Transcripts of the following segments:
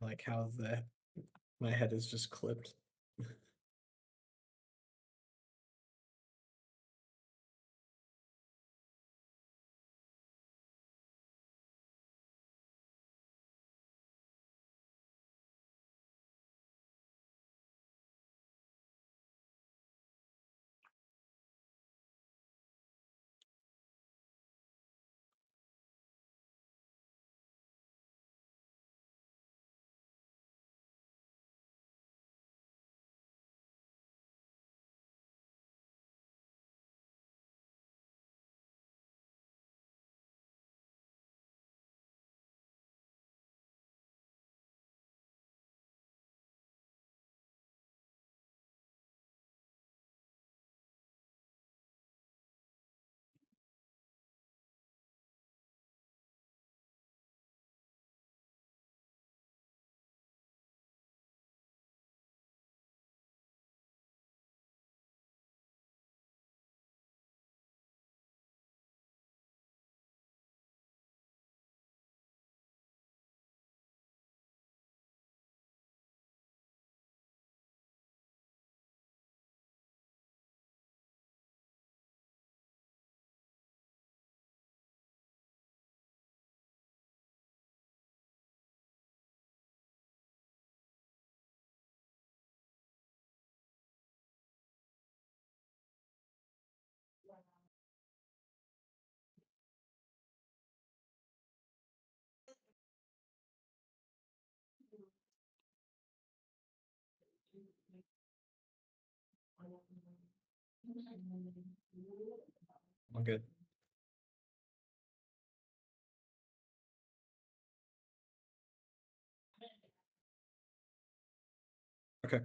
like how my head is just clipped. I'm good. Okay.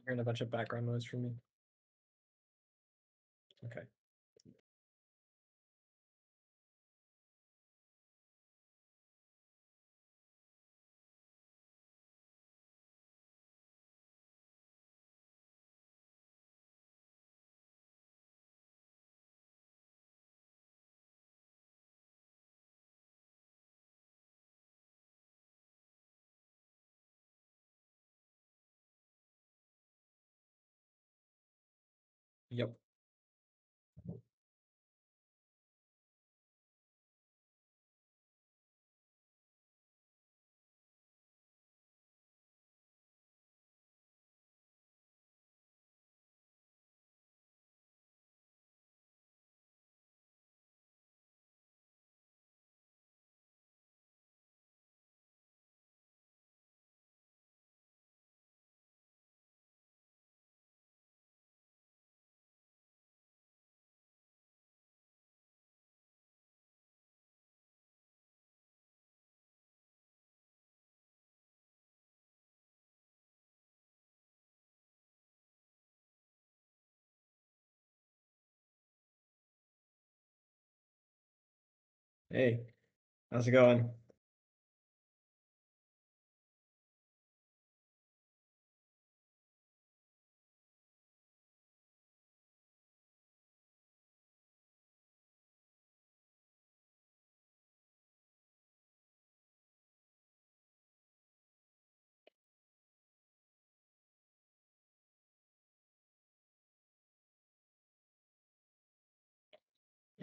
Hearing a bunch of background noise from me. Okay. Yep. Hey, how's it going?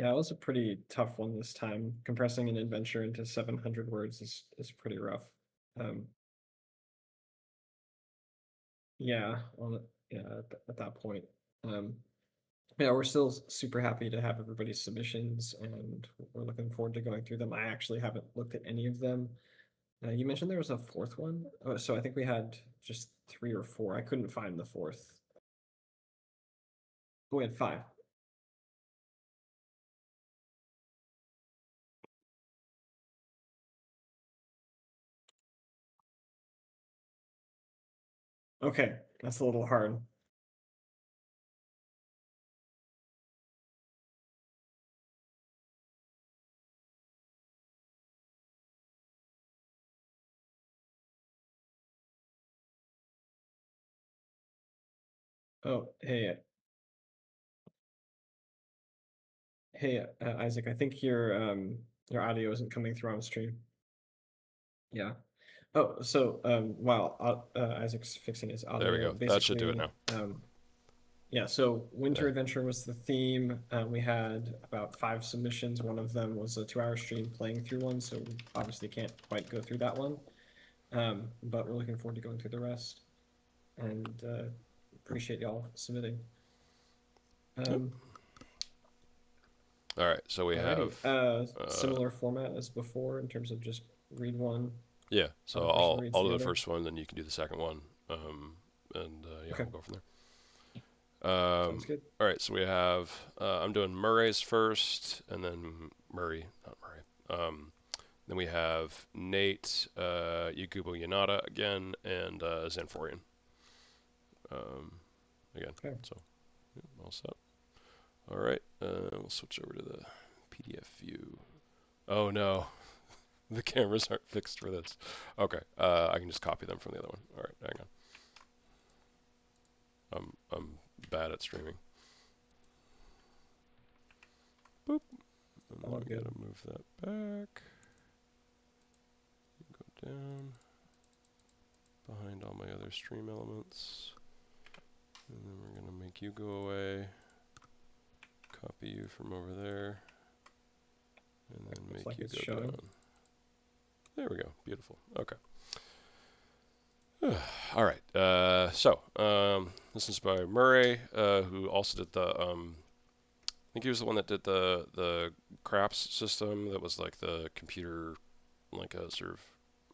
Yeah, it was a pretty tough one this time. Compressing an adventure into 700 words is pretty rough. Um, yeah, yeah, at that point. Um, Yeah, we're still super happy to have everybody's submissions, and we're looking forward to going through them. I actually haven't looked at any of them. You mentioned there was a fourth one. Oh, so I think we had just 3 or 4. I couldn't find the fourth. Oh, we had 5. Okay, that's a little hard. Oh, hey, Isaac. I think your audio isn't coming through on stream. Yeah. Oh, so while Isaac's fixing his There we audio, go. That should do it basically, now. yeah. So Winter Yeah. Adventure was the theme. We had about 5 submissions. One of them was a 2-hour stream playing through one, so we obviously can't quite go through that one. But we're looking forward to going through the rest, and appreciate y'all submitting. Yep. Um, All right. So we have. Alrighty. Similar format as before in terms of just read one, Yeah. So other person reads I'll the do the other. first one, then you can do the second one. And yeah, Okay, we'll go from there. sounds good. All right, so we have I'm doing Murray's first, and then Murray, not Murray. Then we have Nate, Yakubo Yanada again, and Zanforian again. Okay. So yeah, all set. All right, we'll switch over to the PDF view. Oh no, the cameras aren't fixed for this. Okay, I can just copy them from the other one. All right, hang on. I'm bad at streaming. Boop. And then All we good. gotta move that back. Go down behind all my other stream elements. And then we're gonna make you go away. Copy you from over there. And then Looks make like you it's go showing. down. There we go. Beautiful. Okay. All right. This is by Murray, who also did the. I think he was the one that did the craps system that was like the computer, like a sort of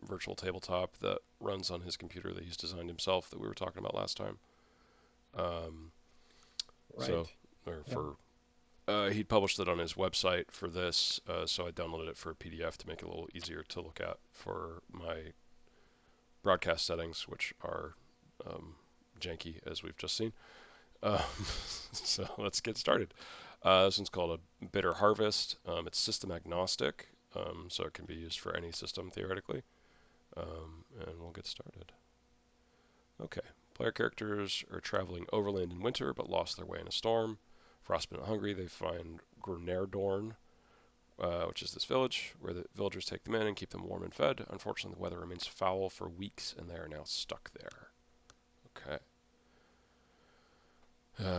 virtual tabletop that runs on his computer that he's designed himself that we were talking about last time. Um, so, Right. or Yeah. for he published it on his website for this, so I downloaded it for a PDF to make it a little easier to look at for my broadcast settings, which are janky as we've just seen. Um, so let's get started. This one's called a Bitter Harvest. It's system agnostic, so it can be used for any system theoretically. And we'll get started. Okay, player characters are traveling overland in winter but lost their way in a storm. Frostbitten and hungry, they find Grunerdorn, which is this village, where the villagers take them in and keep them warm and fed. Unfortunately, the weather remains foul for weeks, and they are now stuck there. Okay.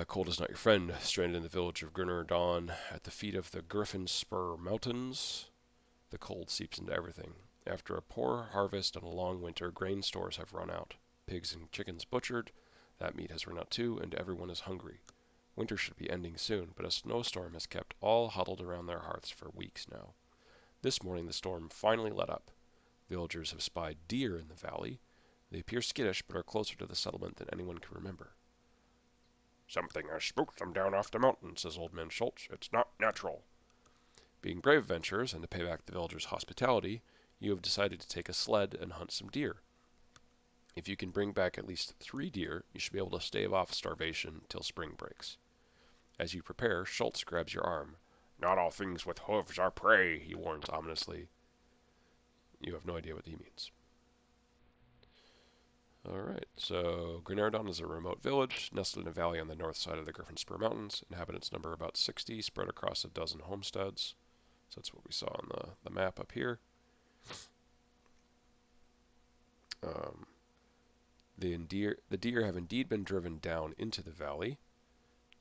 Cold is not your friend. Stranded in the village of Grunerdorn at the feet of the Griffin Spur Mountains, the cold seeps into everything. After a poor harvest and a long winter, grain stores have run out. Pigs and chickens butchered, that meat has run out too, and everyone is hungry. Winter should be ending soon, but a snowstorm has kept all huddled around their hearths for weeks now. This morning the storm finally let up. Villagers have spied deer in the valley. They appear skittish, but are closer to the settlement than anyone can remember. Something has spooked them down off the mountain, says Old Man Schultz. It's not natural. Being brave adventurers, and to pay back the villagers' hospitality, you have decided to take a sled and hunt some deer. If you can bring back at least 3 deer, you should be able to stave off starvation till spring breaks. As you prepare, Schultz grabs your arm. Not all things with hooves are prey, he warns ominously. You have no idea what he means. Alright, so Grenardon is a remote village nestled in a valley on the north side of the Griffin Spur Mountains. Inhabitants number about 60, spread across a dozen homesteads. So that's what we saw on the map up here. Um, the deer have indeed been driven down into the valley.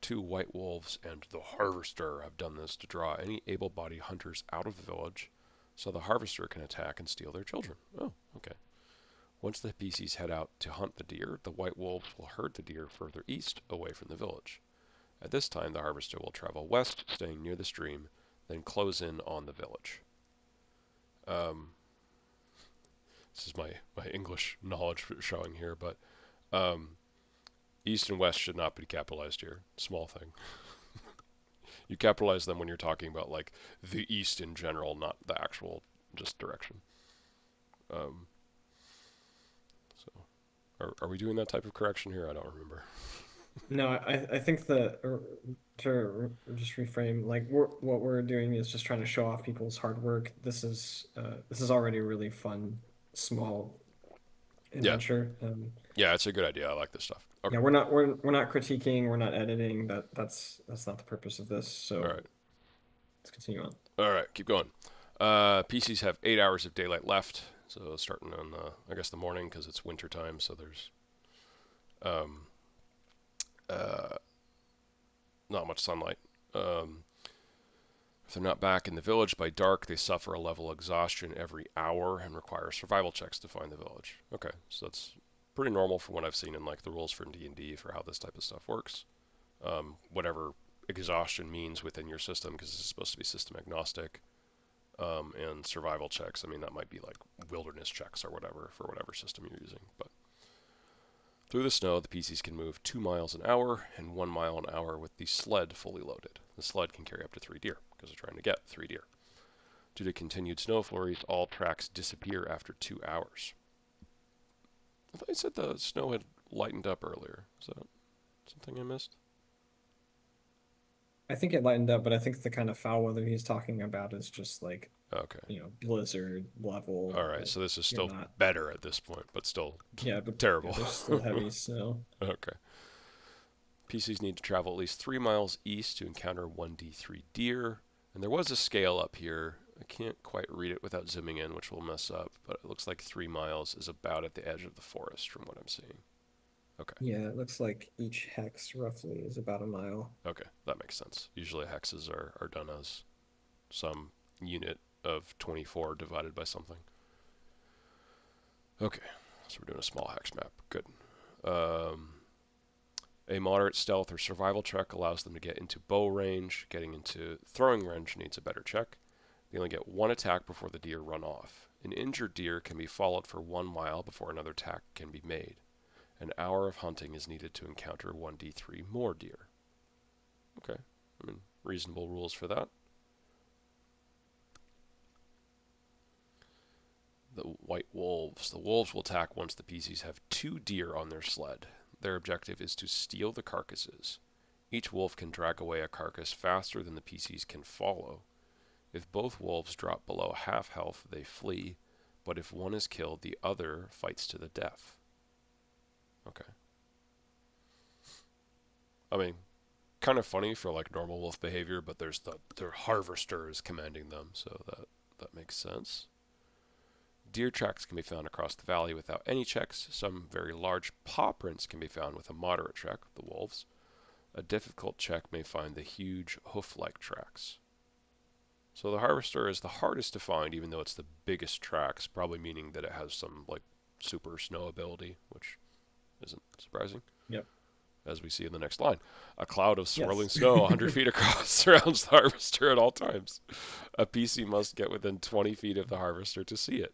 2 white wolves and the harvester have done this to draw any able-bodied hunters out of the village, so the harvester can attack and steal their children. Oh, okay. Once the PCs head out to hunt the deer, the white wolves will herd the deer further east, away from the village. At this time, the harvester will travel west, staying near the stream, then close in on the village. Um, this is my English knowledge showing here, but east and west should not be capitalized here. Small thing. You capitalize them when you're talking about like the east in general, not the actual just direction. Um, so, are we doing that type of correction here? I don't remember. No, I think just reframe, like what we're doing is just trying to show off people's hard work. This is already a really fun, small Yeah, adventure. yeah, it's a good idea. I like this stuff. Okay, Yeah, we're not critiquing, we're not editing. That's not the purpose of this. all So right, let's continue on. all right, keep going. PCs have 8 hours of daylight left, so starting on I guess the morning because it's winter time, so there's um, uh, not much sunlight. Um, if they're not back in the village by dark, they suffer a level of exhaustion every hour and require survival checks to find the village. Okay, so that's pretty normal from what I've seen in like the rules for D&D for how this type of stuff works. Whatever exhaustion means within your system, because this is supposed to be system agnostic, and survival checks. I mean, that might be like wilderness checks or whatever for whatever system you're using. But through the snow, the PCs can move 2 miles an hour and 1 mile an hour with the sled fully loaded. The sled can carry up to 3 deer because they're trying to get 3 deer. Due to continued snow flurries, all tracks disappear after 2 hours. I thought you said the snow had lightened up earlier. Is that something I missed? I think it lightened up, but I think the kind of foul weather he's talking about is just like, Okay. blizzard level. All right. So this is You're still not, better at this point, but still yeah, but yeah, terrible. there's still heavy snow. Okay. PCs need to travel at least 3 miles east to encounter 1d3 deer. And there was a scale up here. I can't quite read it without zooming in, which will mess up, but it looks like 3 miles is about at the edge of the forest from what I'm seeing. Okay. Yeah, it looks like each hex roughly is about a mile. Okay, that makes sense. Usually hexes are done as some unit of 24 divided by something. Okay, so we're doing a small hex map. Good. Um, a moderate stealth or survival check allows them to get into bow range. Getting into throwing range needs a better check. They only get one attack before the deer run off. An injured deer can be followed for 1 mile before another attack can be made. An hour of hunting is needed to encounter 1d3 more deer. Okay, I mean, reasonable rules for that. The white wolves. The wolves will attack once the PCs have 2 deer on their sled. Their objective is to steal the carcasses. Each wolf can drag away a carcass faster than the PCs can follow. If both wolves drop below half health, they flee, but if one is killed, the other fights to the death. Okay. I mean, kind of funny for like normal wolf behavior, but there's the harvesters commanding them, so that makes sense. Deer tracks can be found across the valley without any checks. Some very large paw prints can be found with a moderate check, the wolves. A difficult check may find the huge hoof-like tracks. So the harvester is the hardest to find, even though it's the biggest tracks, probably meaning that it has some like super snow ability, which isn't surprising. Yep. As we see in the next line. A cloud of swirling Yes. snow 100 feet across surrounds the harvester at all times. A PC must get within 20 feet of the harvester to see it.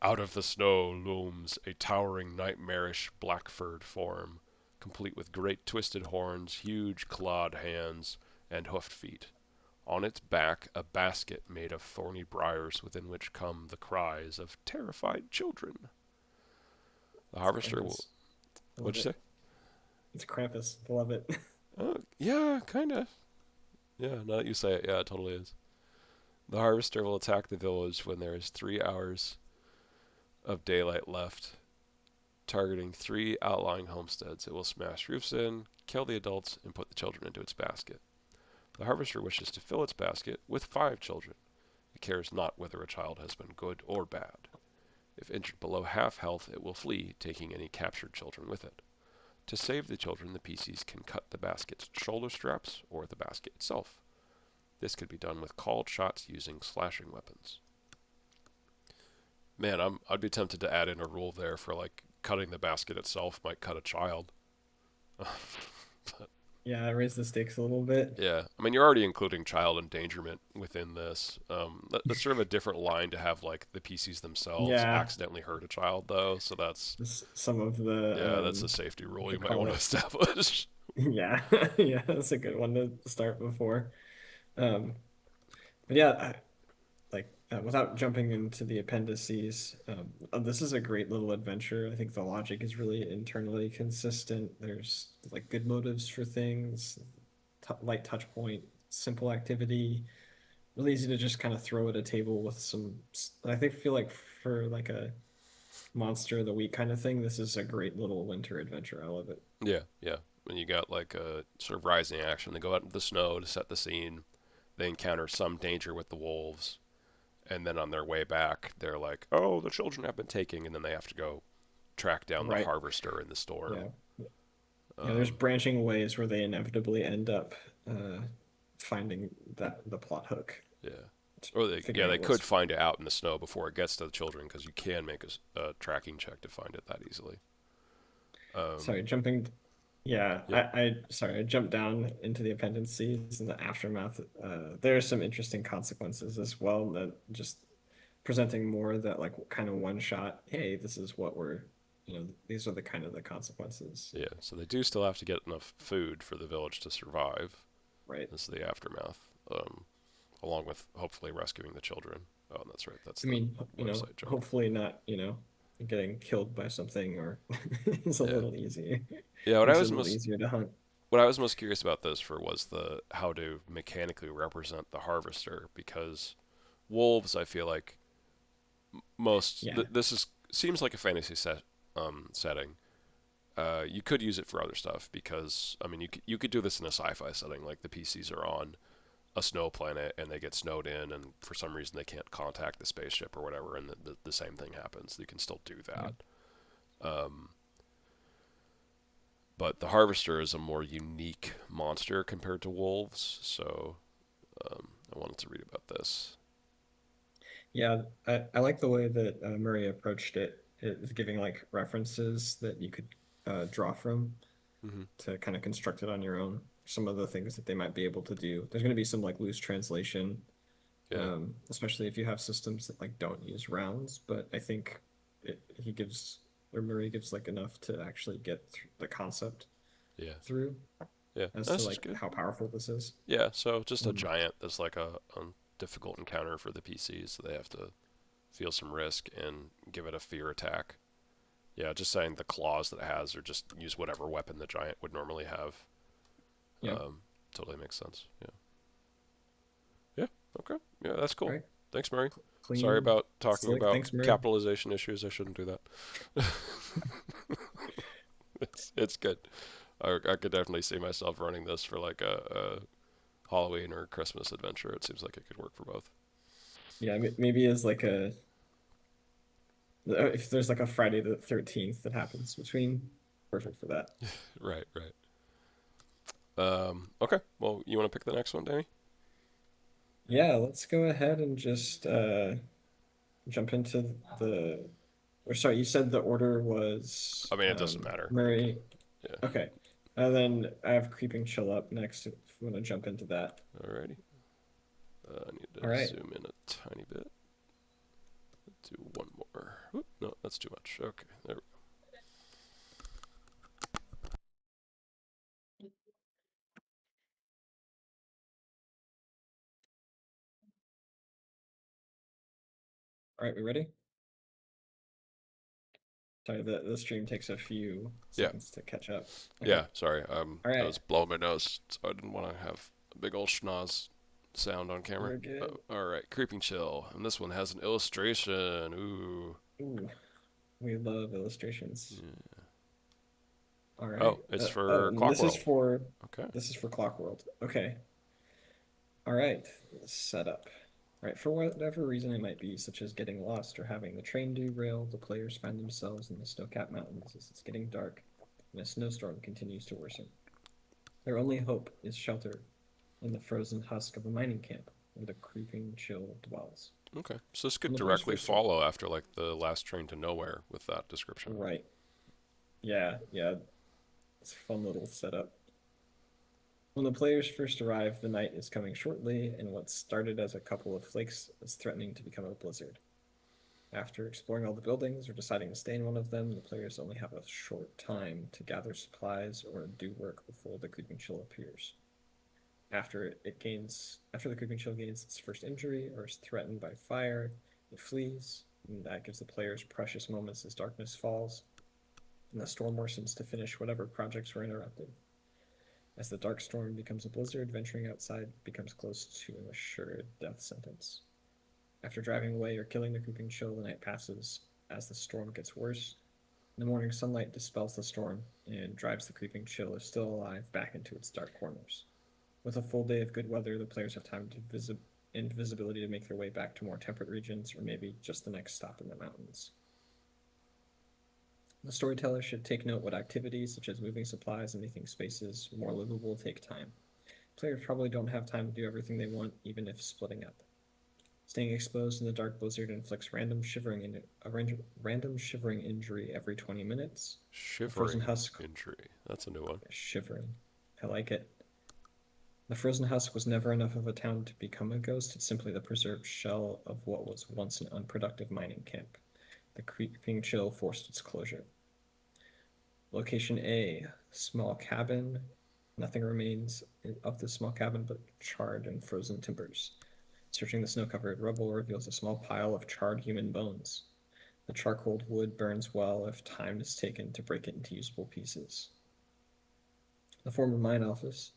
Out of the snow looms a towering, nightmarish, black-furred form, complete with great twisted horns, huge clawed hands, and hoofed feet. On its back, a basket made of thorny briars within which come the cries of terrified children. The harvester will... Krampus. I love What'd you it. say? It's Krampus. I love it. Yeah, kind of. Yeah, now that you say it, yeah, it totally is. The harvester will attack the village when there is 3 hours of daylight left, targeting 3 outlying homesteads. It will smash roofs in, kill the adults, and put the children into its basket. The harvester wishes to fill its basket with 5 children. It cares not whether a child has been good or bad. If injured below half health, it will flee, taking any captured children with it. To save the children, the PCs can cut the basket's shoulder straps or the basket itself. This could be done with called shots using slashing weapons. Man, I'd be tempted to add in a rule there for like cutting the basket itself might cut a child. But Yeah, raise the stakes a little bit. Yeah, I mean, you're already including child endangerment within this. That's sort of a different line to have like the PCs themselves Yeah, accidentally hurt a child, though. So that's some of the yeah, that's a safety rule they you might call want to it. establish. Yeah, yeah, that's a good one to start before. Um, but yeah, without jumping into the appendices, this is a great little adventure. I think the logic is really internally consistent. There's like good motives for things, light touch point, simple activity, really easy to just kind of throw at a table with some. I think feel like for like a monster of the week kind of thing, this is a great little winter adventure. I love it. Yeah, yeah. When you got like a sort of rising action, they go out into the snow to set the scene. They encounter some danger with the wolves, and then on their way back, they're like, "Oh, the children have been taken," and then they have to go track down the Right. harvester in the storm. Yeah. Yeah, there's Um, branching ways where they inevitably end up finding the plot hook, yeah. Or figuring they out could what's find it out in the snow before it gets to the children because you can make a tracking check to find it that easily. sorry, Um, jumping. Yeah, yeah, I jumped down into the appendices and the aftermath. There are some interesting consequences as well that just presenting more that like kind of one shot. Hey, this is what these are the kind of the consequences, yeah. So they do still have to get enough food for the village to survive. right? This is the aftermath, along with hopefully rescuing the children. Oh, and that's right. That's I the mean, website joke. hopefully not, getting killed by something or it's a Yeah, little easier. yeah. Makes it a little easier to hunt. What I was most curious about this for was the how to mechanically represent the harvester because wolves, I feel like Yeah. this is seems like a fantasy setting. You could use it for other stuff because I mean you could do this in a sci-fi setting like the PCs are on a snow planet and they get snowed in and for some reason they can't contact the spaceship or whatever and the same thing happens. You can still do Yeah. that. Um, but the harvester is a more unique monster compared to wolves, so I wanted to read about this. Yeah, I like the way that Murray approached it. It was giving like references that you could draw from Hmm. to kind of construct it on your own. Some of the things that they might be able to do. There's going to be some like loose translation, Yeah, especially if you have systems that like don't use rounds. But I think he gives or Murray gives like enough to actually get the concept yeah, through yeah. as to This is like good. how powerful this is. Yeah, so just a Um, giant that's like a difficult encounter for the PCs, so they have to feel some risk and give it a fear attack. Yeah, just saying the claws that it has, or just use whatever weapon the giant would normally have. yeah. Um, totally makes sense. Yeah. Yeah. Okay. Yeah, that's All cool. right. Thanks, Mary. Sorry Clean, about talking slick. about Thanks, Murray. capitalization issues. I shouldn't do that. It's good. I could definitely see myself running this for like a Halloween or Christmas adventure. It seems like it could work for both. Yeah, maybe as like a if there's like a Friday the 13th that happens between, perfect for that. Right, right. Okay. Well, you want to pick the next one, Danny? Yeah, let's go ahead and just jump into the or sorry, you said the order was I mean, it doesn't matter. Murray. Yeah. Okay. And then I have Creeping Chill up next if we want to jump into that. Alrighty. I need All to right. zoom in a tiny bit. Do one more. Oop, no, that's too much. Okay. There. All right, we ready? Sorry, the stream takes a few Yeah. seconds to catch up. Okay. Yeah. Sorry. All I right. was blowing my nose, so I didn't want to have a big old schnoz sound on camera. We're good. All right. Creeping chill, and this one has an illustration. Ooh. Ooh, we love illustrations. Yeah. All right. Oh, it's Oh, for and Clock World. Okay. this is for Clock World. Okay. All right. Setup. Right. For whatever reason it might be, such as getting lost or having the train derail, the players find themselves in the snow-capped mountains as it's getting dark and a snowstorm continues to worsen. Their only hope is shelter in the frozen husk of a mining camp where the creeping chill dwells. Okay. So this When could the players directly first arrive. follow after like the last train to nowhere with that description. Right. Yeah. Yeah. It's a fun little setup. When the players first arrive, the night is coming shortly, and what started as a couple of flakes is threatening to become a blizzard. After exploring all the buildings or deciding to stay in one of them, the players only have a short time to gather supplies or do work before the creeping chill appears. After the creeping chill gains its first injury or is threatened by fire, it flees, and that gives the players precious moments as darkness falls, and the storm worsens to finish whatever projects were interrupted. As the dark storm becomes a blizzard, venturing outside becomes close to an assured death sentence. After driving away or killing the creeping chill, the night passes as the storm gets worse. The morning sunlight dispels the storm and drives the creeping chill, if still alive, back into its dark corners. With a full day of good weather, the players have time and visibility to make their way back to more temperate regions, or maybe just the next stop in the mountains. The storyteller should take note what activities, such as moving supplies and making spaces more livable, take time. Players probably don't have time to do everything they want, even if splitting up. Staying exposed in the dark blizzard inflicts random shivering injury every 20 minutes. Shivering injury. That's a new one. Shivering. I like it. The frozen husk was never enough of a town to become a ghost. It's simply the preserved shell of what was once an unproductive mining camp. The creeping chill forced its closure. Location A, small cabin. Nothing remains of the small cabin but charred and frozen timbers. Searching the snow-covered rubble reveals a small pile of charred human bones. The charcoaled wood burns well if time is taken to break it into usable pieces. The former mine office.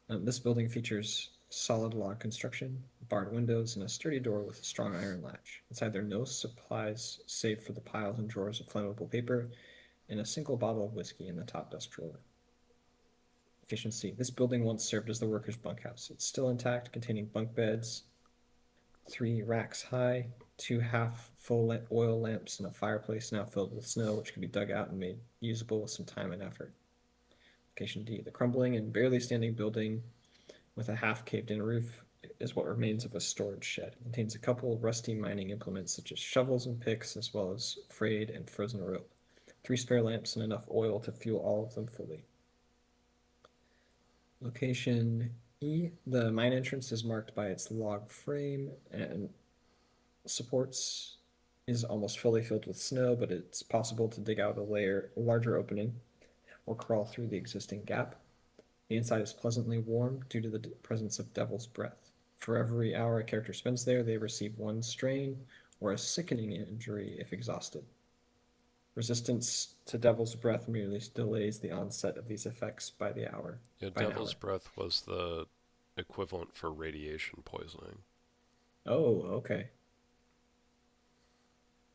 This building features solid log construction, barred windows, and a sturdy door with a strong iron latch. Inside there are no supplies save for the piles and drawers of flammable paper and a single bottle of whiskey in the top desk drawer. Location C. This building once served as the workers' bunkhouse. It's still intact, containing bunk beds, 3 racks high, 2 half-full oil lamps, and a fireplace now filled with snow, which can be dug out and made usable with some time and effort. Location D. The crumbling and barely standing building with a half-caved-in roof is what remains of a storage shed. It contains a couple of rusty mining implements such as shovels and picks, as well as frayed and frozen rope, 3 spare lamps, and enough oil to fuel all of them fully. Location E. The mine entrance is marked by its log frame and supports is almost fully filled with snow, but it's possible to dig out a larger opening or crawl through the existing gap. The inside is pleasantly warm due to the presence of Devil's Breath. For every hour a character spends there, they receive 1 strain or a sickening injury if exhausted. Resistance to Devil's Breath merely delays the onset of these effects by the hour. Yeah, Devil's Breath was the equivalent for radiation poisoning. Oh, okay.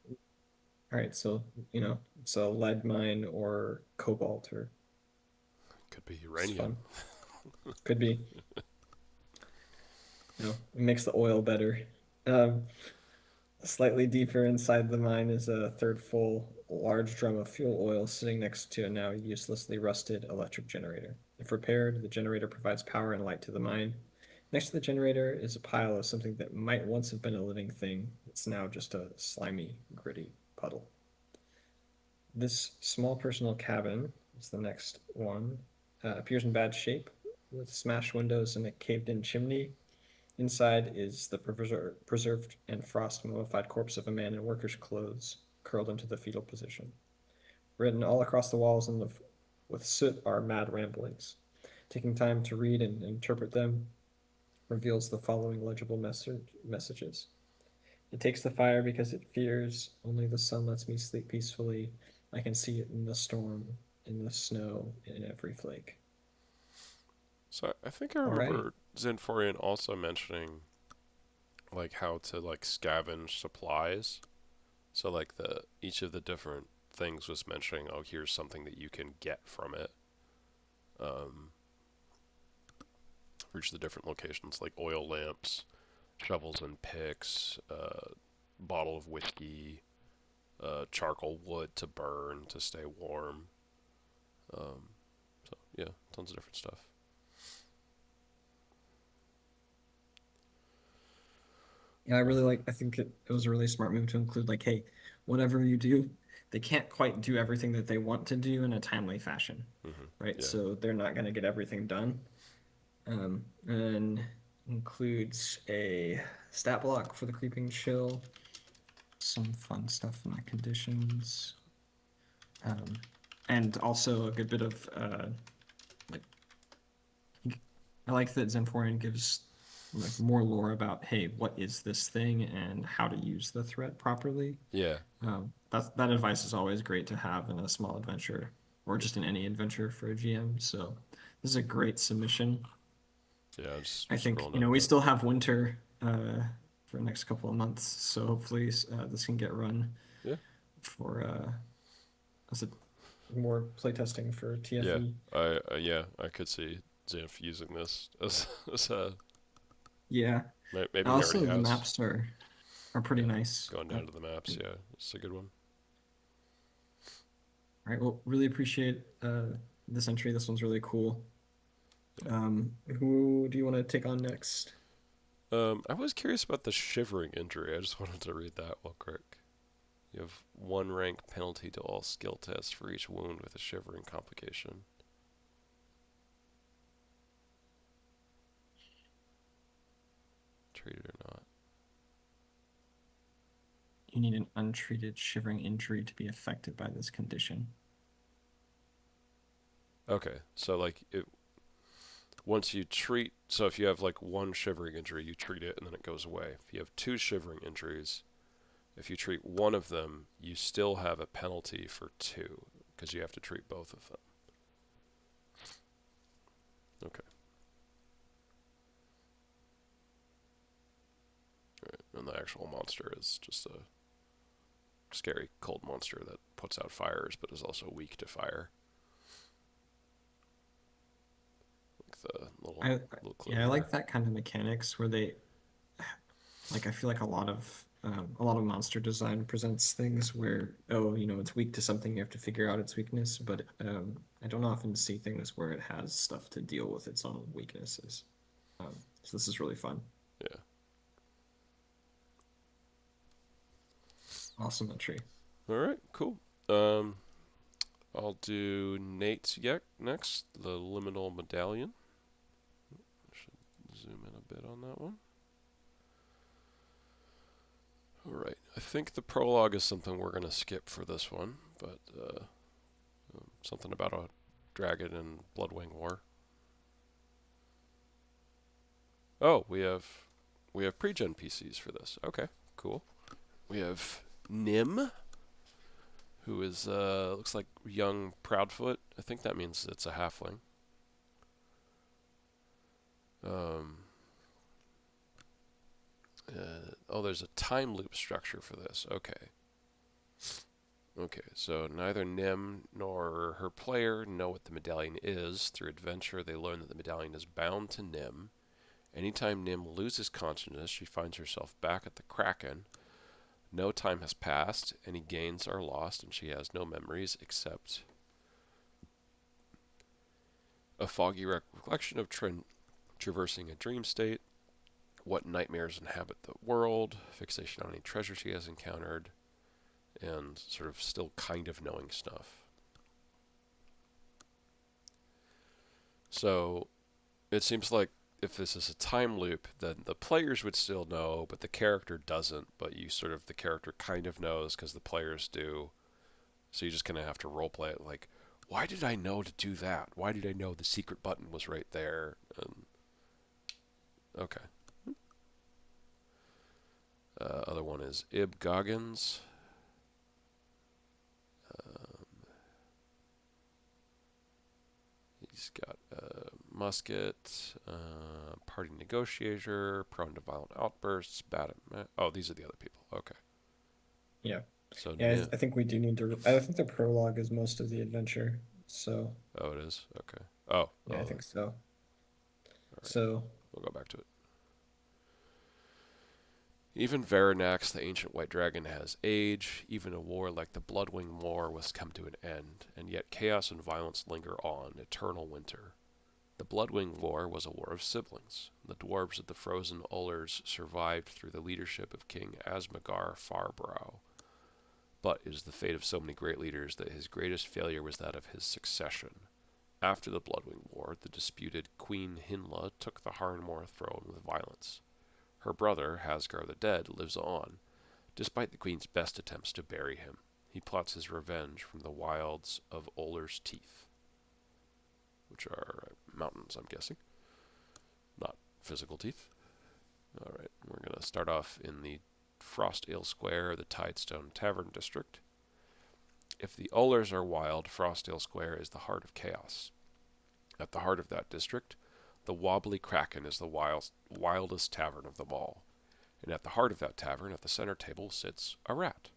All right, so, it's a lead mine or cobalt or... Could be uranium. Could be. It makes the oil better. Slightly deeper inside the mine is a third full large drum of fuel oil sitting next to a now uselessly rusted electric generator. If repaired, the generator provides power and light to the mine. Next to the generator is a pile of something that might once have been a living thing. It's now just a slimy, gritty puddle. This small personal cabin is the next one. Appears in bad shape with smashed windows and a caved-in chimney. Inside is the preserved and frost-mummified corpse of a man in worker's clothes, curled into the fetal position. Written all across the walls with soot are mad ramblings. Taking time to read and interpret them reveals the following legible messages. It takes the fire because it fears. Only the sun lets me sleep peacefully. I can see it in the storm, in the snow, in every flake. So I think I remember Zanforian also mentioning like how to like scavenge supplies. So like each of the different things was mentioning, oh, here's something that you can get from it. For each of the different locations, like oil lamps, shovels and picks, bottle of whiskey, charcoal wood to burn to stay warm. So yeah, tons of different stuff. Yeah, I think it was a really smart move to include like, hey, whatever you do, they can't quite do everything that they want to do in a timely fashion, right? Yeah. So they're not going to get everything done. And includes a stat block for the creeping chill, some fun stuff in the conditions, um, and also a good bit of like I like that Zanforian gives like more lore about, hey, what is this thing and how to use the threat properly. Yeah. That advice is always great to have in a small adventure or just in any adventure for a GM. So this is a great submission. Yeah, I'm just I think, scrolling you down know, we the. still have winter for the next couple of months, so hopefully this can get run Yeah. for as a more playtesting for Yeah. TFE. I could see Zanf using this as a. Yeah. Maybe he already Also, the has. maps are pretty Yeah. nice. Going down to the maps. Yeah, it's a good one. All right. Well, really appreciate this entry. This one's really cool. Who do you want to take on next? I was curious about the shivering injury. I just wanted to read that real quick. You have one rank penalty to all skill tests for each wound with a shivering complication. Treated or not. You need an untreated shivering injury to be affected by this condition. Okay, so like once you treat, so if you have like one shivering injury, you treat it and then it goes away. If you have two shivering injuries, if you treat one of them, you still have a penalty for two because you have to treat both of them. Okay. Right. And the actual monster is just a scary cold monster that puts out fires but is also weak to fire. Like the I little clue yeah, I here. like that kind of mechanics where they like I feel like a lot of monster design presents things where, oh, you know, it's weak to something, you have to figure out its weakness, but I don't often see things where it has stuff to deal with its own weaknesses. So this is really fun. Yeah. Awesome entry. All right. Cool. Um, I'll do Nate's Yek next. The Liminal Medallion. Should zoom in a bit on that one. All right. I think the prologue is something we're gonna skip for this one, but something about a dragon and Bloodwing War. Oh, we have pre-gen PCs for this. Okay, cool. We have Nim, who is looks like young Proudfoot. I think that means it's a halfling. Um, oh, there's a time loop structure for this. Okay. Okay, so neither Nim nor her player know what the medallion is. Through adventure, they learn that the medallion is bound to Nim. Anytime Nim loses consciousness, she finds herself back at the Kraken. No time has passed, any gains are lost, and she has no memories except a foggy recollection of traversing a dream state, what nightmares inhabit the world, fixation on any treasure she has encountered, and sort of still kind of knowing stuff. So it seems like if this is a time loop, then the players would still know, but the character doesn't. But the character kind of knows because the players do. So you just kind of have to roleplay it like, why did I know to do that? Why did I know the secret button was right there? And okay. Other one is Ib Goggins. Um, he's got a musket, party negotiator, prone to violent outbursts, bad at oh, these are the other people. Okay. Yeah. So Yeah, I think we do need to. I think the prologue is most of the adventure. So, oh, it is? Okay. Oh, yeah, I all think so. right. So, We'll go back to it. Even Varanax, the ancient white dragon, has age. Even a war like the Bloodwing War was come to an end, and yet chaos and violence linger on, eternal winter. The Bloodwing War was a war of siblings. The dwarves of the frozen Ullrs survived through the leadership of King Asmagar Farbrow. But it is the fate of so many great leaders that his greatest failure was that of his succession. After the Bloodwing War, the disputed Queen Hinla took the Harnmore throne with violence. Her brother, Hasgar the Dead, lives on, despite the Queen's best attempts to bury him. He plots his revenge from the wilds of Oller's Teeth, which are mountains, I'm guessing, not physical teeth. Alright, we're going to start off in the Frostale Square, the Tidestone Tavern District. If the Ullers are wild, Frostale Square is the heart of chaos. At the heart of that district, the Wobbly Kraken is the wildest tavern of them all. And at the heart of that tavern, at the center table, sits a rat.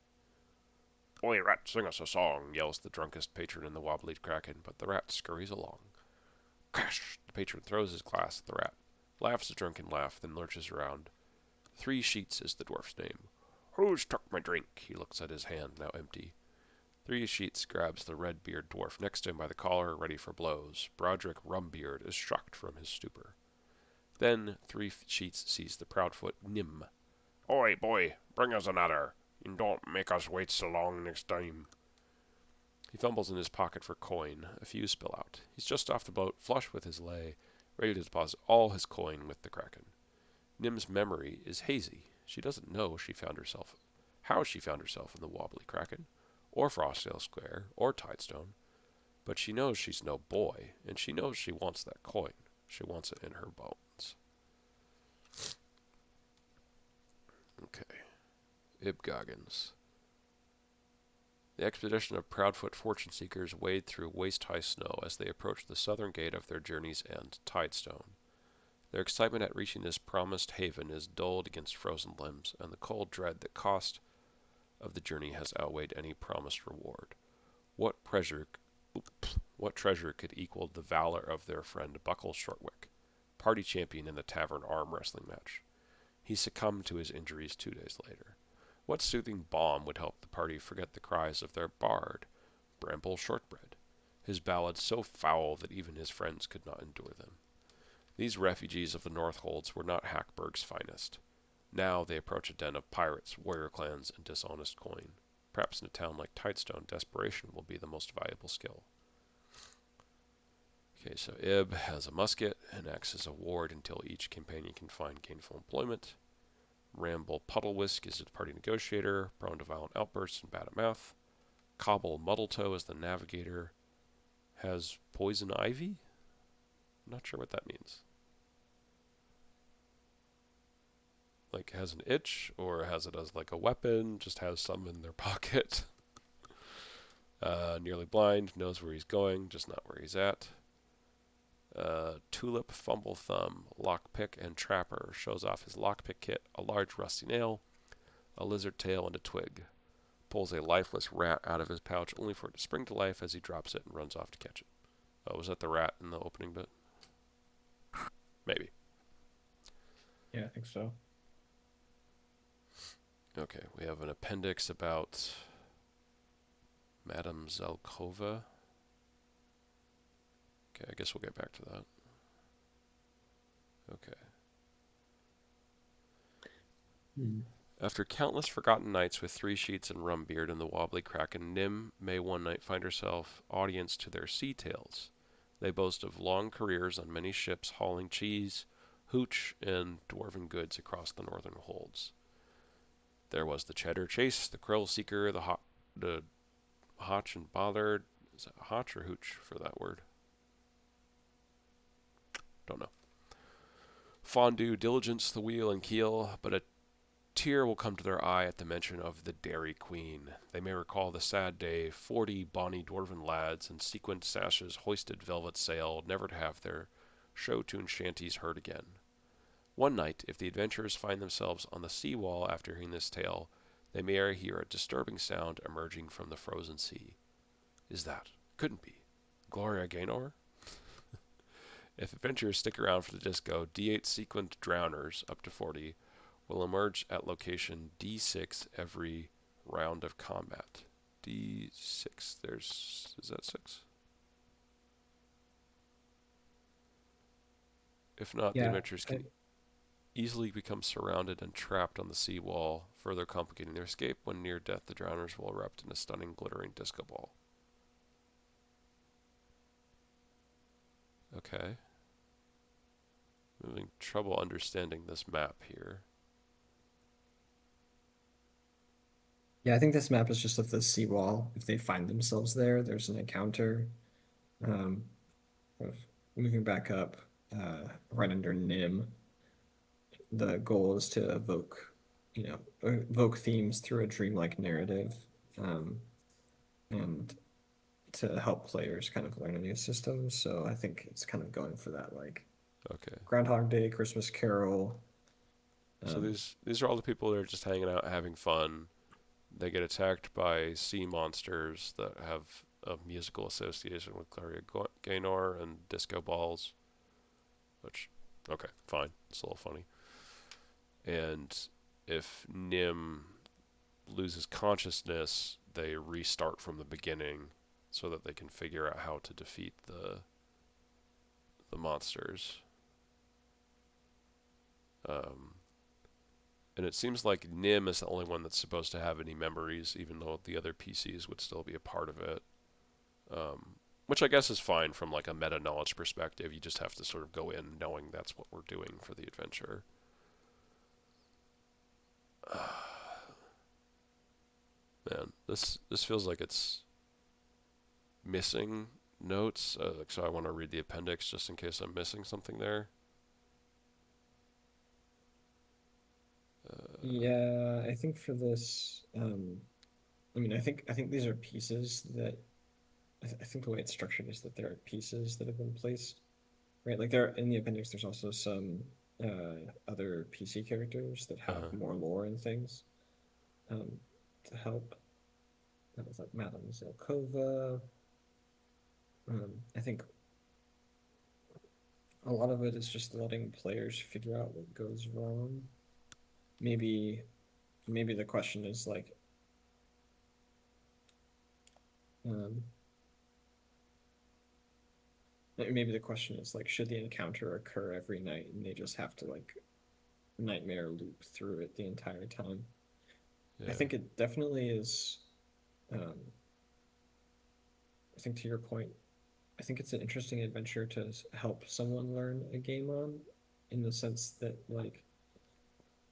"Oi, rat, sing us a song," yells the drunkest patron in the Wobbly Kraken, but the rat scurries along. Crash! The patron throws his glass at the rat, laughs a drunken laugh, then lurches around. 3 Sheets is the dwarf's name. "Who's took my drink?" He looks at his hand, now empty. 3 Sheets grabs the red-beard dwarf next to him by the collar, ready for blows. Broderick Rumbeard is shocked from his stupor. Then 3 Sheets sees the proudfoot Nim. "Oi, boy, bring us another. You don't make us wait so long next time." He fumbles in his pocket for coin. A few spill out. He's just off the boat, flush with his lay, ready to deposit all his coin with the Kraken. Nim's memory is hazy. She doesn't know how she found herself in the Wobbly Kraken, or Frostdale Square, or Tidestone, but she knows she's no boy, and she knows she wants that coin. She wants it in her bones. Okay. Ibgoggins. The expedition of Proudfoot fortune seekers wade through waist-high snow as they approach the southern gate of their journey's end, Tidestone. Their excitement at reaching this promised haven is dulled against frozen limbs, and the cold dread that cost of the journey has outweighed any promised reward. What treasure could equal the valor of their friend Buckle Shortwick, party champion in the tavern arm wrestling match? He succumbed to his injuries 2 days later. What soothing balm would help the party forget the cries of their bard, Bramble Shortbread, his ballads so foul that even his friends could not endure them? These refugees of the Northholds were not Hackberg's finest. Now they approach a den of pirates, warrior clans, and dishonest coin. Perhaps in a town like Tidestone, desperation will be the most valuable skill. Okay, so Ib has a musket and acts as a ward until each companion can find gainful employment. Ramble Puddlewisk is the party negotiator, prone to violent outbursts and bad at math. Cobble Muddletoe is the navigator. Has poison ivy? I'm not sure what that means. Like, has an itch, or has it as like a weapon, just has some in their pocket. Nearly blind, knows where he's going, just not where he's at. Tulip Fumble Thumb, Lockpick and Trapper, shows off his lockpick kit, a large rusty nail, a lizard tail, and a twig. Pulls a lifeless rat out of his pouch, only for it to spring to life as he drops it and runs off to catch it. Oh, was that the rat in the opening bit? Maybe. Yeah, I think so. Okay, we have an appendix about Madame Zelkova. Okay, I guess we'll get back to that. Okay. After countless forgotten nights with 3 Sheets and Rumbeard and the Wobbly Kraken, Nim may one night find herself audience to their sea tales. They boast of long careers on many ships hauling cheese, hooch, and dwarven goods across the northern holds. There was the Cheddar Chase, the Krill Seeker, the Hotch and Bothered. Is that Hotch or Hooch for that word? Don't know. Fondue, Diligence, the Wheel, and Keel, but a tear will come to their eye at the mention of the Dairy Queen. They may recall the sad day 40 bonny dwarven lads in sequined sashes hoisted velvet sail, never to have their show-tune shanties heard again. One night, if the adventurers find themselves on the seawall after hearing this tale, they may hear a disturbing sound emerging from the frozen sea. Is that? Couldn't be. Gloria Gaynor? If adventurers stick around for the disco, D8 sequined drowners, up to 40, will emerge at location D6 every round of combat. D6, is that 6? If not, the Yeah, adventurers can easily become surrounded and trapped on the seawall, further complicating their escape. When near death, the drowners will erupt in a stunning, glittering disco ball. Okay. I'm having trouble understanding this map here. Yeah, I think this map is just of the seawall. If they find themselves there, there's an encounter. Um, of moving back up, right under Nim, the goal is to evoke themes through a dreamlike narrative, um, and to help players kind of learn a new system. So I think it's kind of going for that, like Okay. Groundhog Day, Christmas Carol. So Um, these are all the people that are just hanging out, having fun. They get attacked by sea monsters that have a musical association with Gloria Gaynor and disco balls, which, okay, fine. It's a little funny. And if Nim loses consciousness, they restart from the beginning so that they can figure out how to defeat the monsters. Um, and it seems like Nim is the only one that's supposed to have any memories, even though the other PCs would still be a part of it. Um, which I guess is fine from like a meta knowledge perspective. You just have to sort of go in knowing that's what we're doing for the adventure. Man, this feels like it's missing notes. So I want to read the appendix just in case I'm missing something there. yeah, I think for this, I mean, I think these are pieces that I think the way it's structured is that there are pieces that have been placed, right? Like there in the appendix, there's also some other PC characters that Uh-huh. have more lore and things, um, to help. That was like Madame Zelkova. I think a lot of it is just letting players figure out what goes wrong. Maybe, maybe the question is like, um, maybe the question is like, should the encounter occur every night and they just have to like nightmare loop through it the entire time? I Yeah. think it definitely is. Um, I think to your point, I think it's an interesting adventure to help someone learn a game on, in the sense that like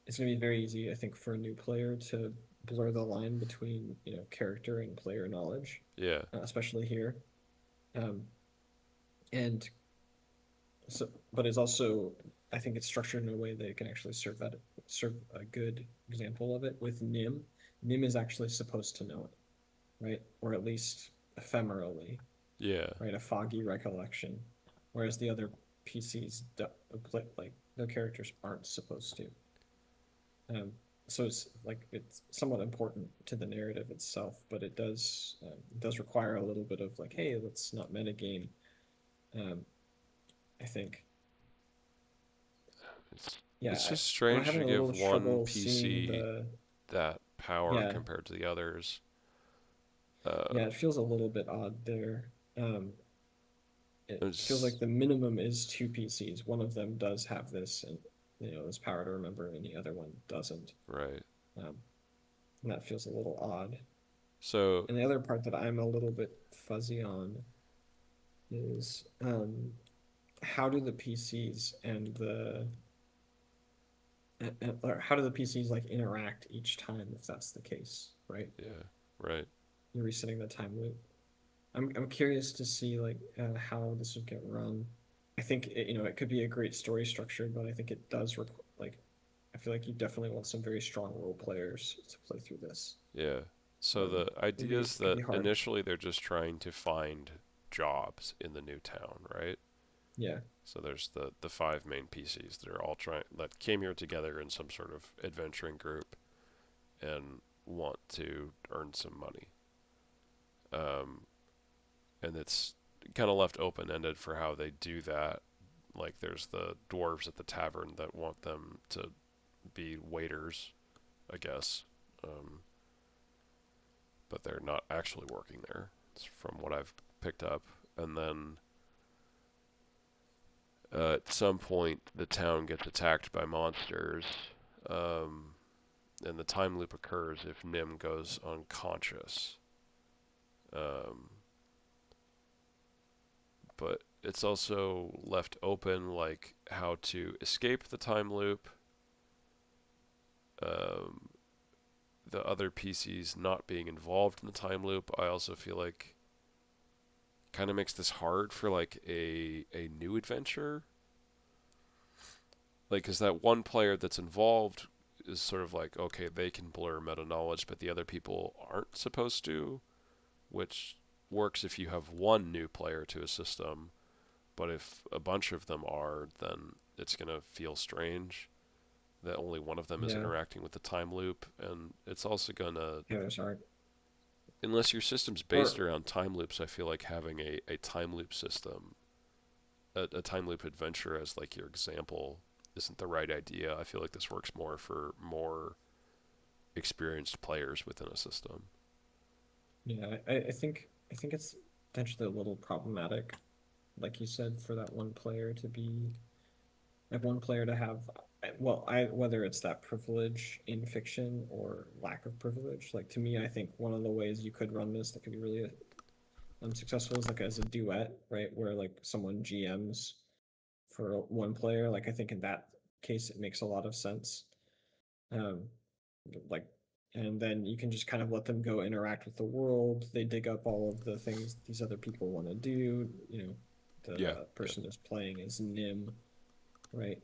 it's going to be very easy, I think, for a new player to blur the line between character and player knowledge, Yeah. especially here, um, and so, but it's also, I think it's structured in a way that it can actually serve a good example of it with Nim. Nim is actually supposed to know it, right? Or at least ephemerally, Yeah. right? A foggy recollection, whereas the other PCs, like their characters aren't supposed to. Um, so it's like it's somewhat important to the narrative itself, but it does require a little bit of like, hey, let's not metagame. Um, I think, It's yeah, it's just I'm strange having to a give little one trouble seeing PC the, that power yeah, compared to the others. yeah, Uh, it feels a little bit odd there. It feels it's like the minimum is two PCs. One of them does have this, and this power to remember, and the other one doesn't. right. Um, and that feels a little odd. So And the other part that I'm a little bit fuzzy on is, how do the PCs and or how do the PCs like interact each time if that's the case, right? yeah, right. You're resetting the time loop. I'm curious to see like how this would get run. I think it could be a great story structure, but I think it does like I feel like you definitely want some very strong role players to play through this. Yeah. So the Could idea be is could that be hard. initially they're just trying to find jobs in the new town, right? Yeah, So there's the five main PCs that are all trying that came here together in some sort of adventuring group and want to earn some money. Um, and it's kind of left open ended for how they do that. Like there's the dwarves at the tavern that want them to be waiters, I guess, um, but they're not actually working there. It's from what I've picked up. And then at some point, the town gets attacked by monsters, um, and the time loop occurs if Nim goes unconscious. Um, but it's also left open like how to escape the time loop. Um, the other PCs not being involved in the time loop, I also feel like kind of makes this hard for like a new adventure. Like, because that one player that's involved is sort of like, okay, they can blur meta knowledge, but the other people aren't supposed to, which works if you have one new player to a system, but if a bunch of them are, then it's going to feel strange that only one of them is Yeah, interacting with the time loop, and it's also going to, yeah, there's art. unless your system's based Or around time loops, I feel like having a time loop system, a time loop adventure as like your example isn't the right idea. I feel like this works more for more experienced players within a system. yeah, I think it's potentially a little problematic, like you said, for that one player to be like one player to have well, I whether it's that privilege in fiction or lack of privilege. Like to me, I think one of the ways you could run this that could be really unsuccessful is like as a duet, right? Where like someone GMs for one player. Like I think in that case it makes a lot of sense. Um, like and then you can just kind of let them go interact with the world. They dig up all of the things these other people want to do. You know, Yeah, the yeah. person is playing as Nim, right?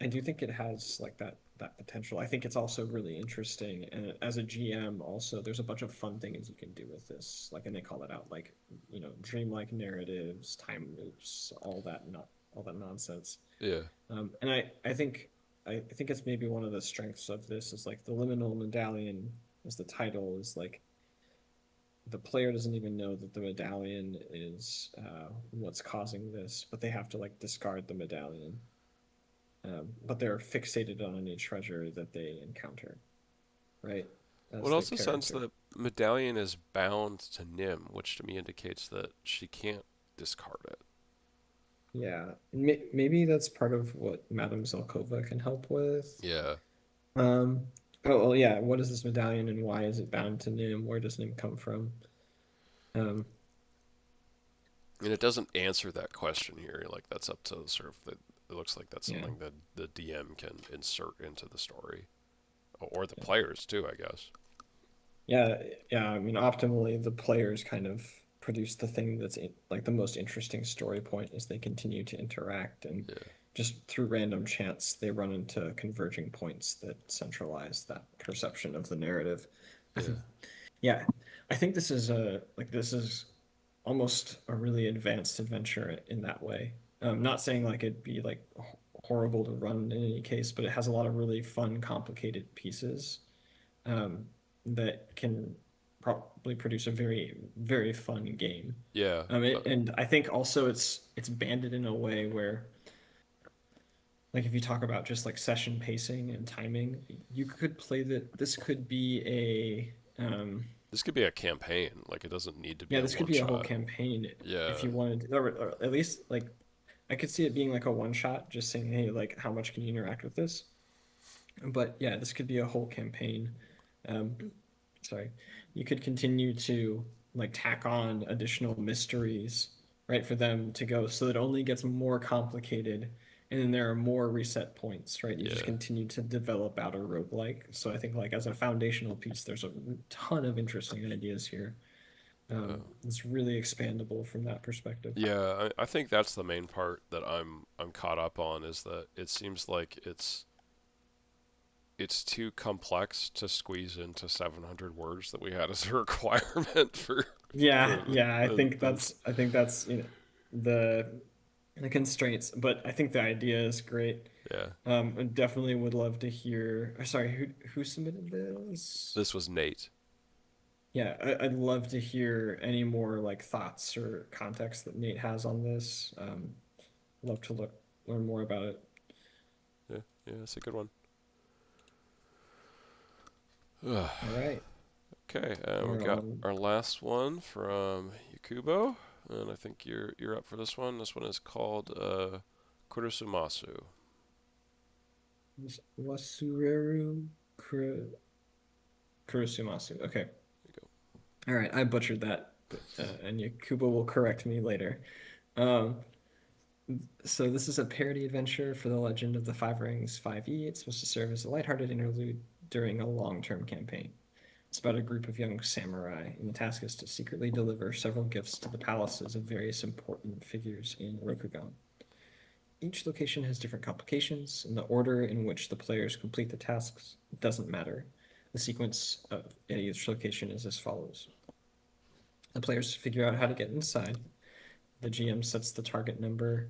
I do think it has like that potential. I think it's also really interesting, and as a GM, also there's a bunch of fun things you can do with this. Like, and they call it out, like dreamlike narratives, time loops, all that not all that nonsense. Yeah. And I think it's maybe one of the strengths of this is like the liminal medallion as the title is like the player doesn't even know that the medallion is what's causing this, but they have to like discard the medallion. But they're fixated on any treasure that they encounter, right? Well, As it the also sense character. that Medallion is bound to Nim, which to me indicates that she can't discard it. Yeah, maybe that's part of what Madame Zelkova can help with. Yeah. Um, oh, well, yeah. What is this medallion and why is it bound to Nim? Where does Nim come from? Um, And it doesn't answer that question here. Like, that's up to sort of the. It looks like that's yeah, something that the DM can insert into the story. Or the yeah, players, too, I guess. yeah, yeah. I mean, optimally, the players kind of produce the thing that's like the most interesting story point as they continue to interact, and Yeah. just through random chance, they run into converging points that centralize that perception of the narrative. I think, Yeah. yeah, I think this is a like this is almost a really advanced adventure in that way. Not saying like it'd be like horrible to run in any case, but it has a lot of really fun, complicated pieces um, that can probably produce a very fun game. Yeah. And I think also it's banded in a way where like if you talk about just like session pacing and timing, you could play that. This could be This could be a campaign. Like, it doesn't need to be yeah, a this could one be a whole shot. campaign if Yeah. you wanted, or at least like I could see it being like a one shot, just saying, hey, like how much can you interact with this? But yeah, this could be a whole campaign. Um, sorry, you could continue to like tack on additional mysteries, right, for them to go so that it only gets more complicated. And then there are more reset points, right? You just Yeah. continue to develop out a roguelike. So I think like as a foundational piece, there's a ton of interesting ideas here. Uh, It's really expandable from that perspective. yeah, I think that's the main part that I'm caught up on is that it seems like it's too complex to squeeze into 700 words that we had as a requirement for Yeah, the, yeah, the I think that's the the constraints, but I think the idea is great. yeah. I definitely would love to hear. Sorry, who submitted this? This was Nate. Yeah, I'd love to hear any more like thoughts or context that Nate has on this. Love to learn more about it. Yeah, yeah, it's a good one. All right, Okay, we've we're got on our last one from Yakubo, and I think you're up for this one. This one is called Kurisumasu. Wasureru Kurisumasu. Okay, There you all right, I butchered that, but and Yakuba will correct me later. Um, so this is a parody adventure for the Legend of the Five Rings 5e. It's supposed to serve as a lighthearted interlude during a long-term campaign. It's about a group of young samurai, and the task is to secretly deliver several gifts to the palaces of various important figures in Rokugan. Each location has different complications, and the order in which the players complete the tasks doesn't matter. The sequence of each location is as follows. The players figure out how to get inside. The GM sets the target number.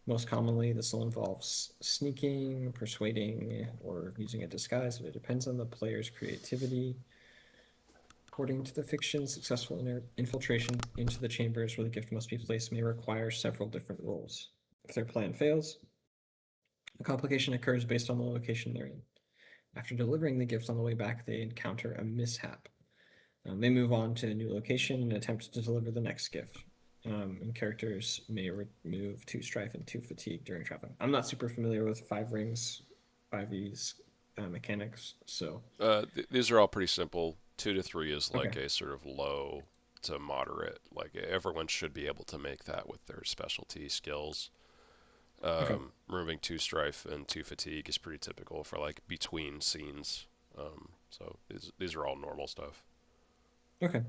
Most commonly, this will involve sneaking, persuading, or using a disguise, but it depends on the player's creativity. According to the fiction, successful infiltration into the chambers where the gift must be placed may require several different roles. If their plan fails, a complication occurs based on the location they're in. After delivering the gift on the way back, they encounter a mishap. They move on to a new location and attempt to deliver the next gift. And characters may remove 2 strife and 2 fatigue during traveling. I'm not super familiar with 5 rings, 5e's mechanics, so. These are all pretty simple. 2 to 3 is Okay. like a sort of low to moderate. Like everyone should be able to make that with their specialty skills. Okay. Removing 2 strife and 2 fatigue is pretty typical for like between scenes. So these are all normal stuff. Okay.